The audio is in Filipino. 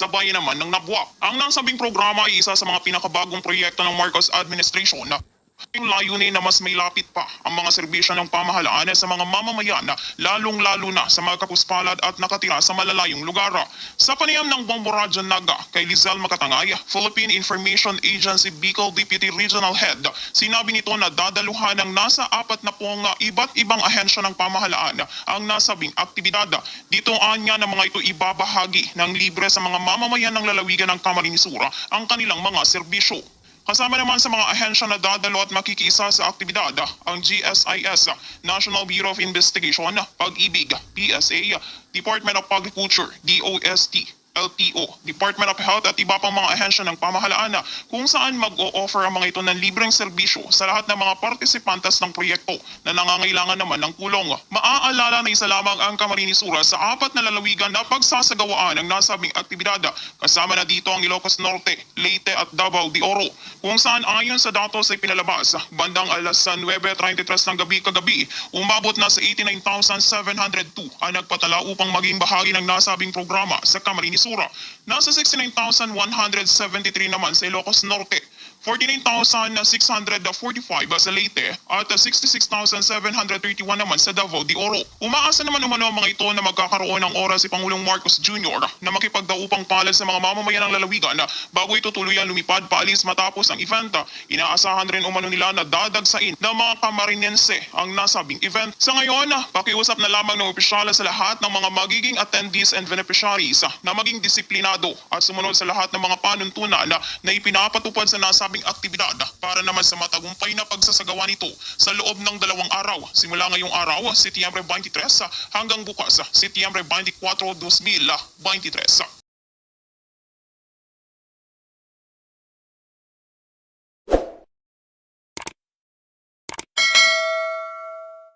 sa bayan naman ng Nabwak. Ang nasabing programa ay isa sa mga pinakabagong proyekto ng Marcos administration na yung layunin na mas may lapit pa ang mga serbisyo ng pamahalaan sa mga mamamayan na lalong-lalo na sa mga kapuspalad at nakatira sa malalayong lugar. Sa panayam ng Bombo Radyo Naga kay Lizelle Makatangay, Philippine Information Agency Bicol Deputy Regional Head, sinabi nito na dadaluhan ng nasa 40 iba't ibang ahensya ng pamahalaan ang nasabing aktibidad. Dito anya na mga ito ibabahagi ng libre sa mga mamamayan ng lalawigan ng Camarines Sur ang kanilang mga serbisyo. Kasama naman sa mga ahensya na dadalo at makikiisa sa aktibidad, ang GSIS, National Bureau of Investigation, Pag-ibig, PSA, Department of Agriculture, DOST, LTO, Department of Health at iba pang mga ahensya ng pamahalaan na kung saan mag-o-offer ang mga ito ng libreng serbisyo sa lahat ng mga partisipantes ng proyekto na nangangailangan naman ng tulong. Maaalala na isa lamang ang Camarines Sur sa 4 na lalawigan na pagsasagawaan ng nasabing aktibidad. Kasama na dito ang Ilocos Norte, Leyte at Davao de Oro, kung saan ayon sa datos ay pinalabas bandang alas 9:33 ng gabi kagabi, umabot na sa 89,702 ang nagpatala upang maging bahagi ng nasabing programa sa Camarines Sur. Nasa 69,173 naman sa Ilocos Norte, 49,645 sa Leyte at 66,731 naman sa Davao de Oro. Umaasa naman umano ang mga ito na magkakaroon ng oras si Pangulong Marcos Jr. na makipagdaupang palad sa mga mamamayan ng lalawigan bago ito tuluyang lumipad paalis matapos ang event. Inaasahan rin umano nila na dadagsain ng mga Camarinense ang nasabing event. Sa ngayon, pakiusap na lamang ng opisyala sa lahat ng mga magiging attendees and beneficiaries na maging disiplinado at sumunod sa lahat ng mga panuntunan na ipinapatupad sa nasabing aktibidad para naman sa matagumpay na pagsasagawa nito sa loob ng 2 araw simula ngayong araw, Setyembre 23 hanggang bukas, Setyembre 24, 2023.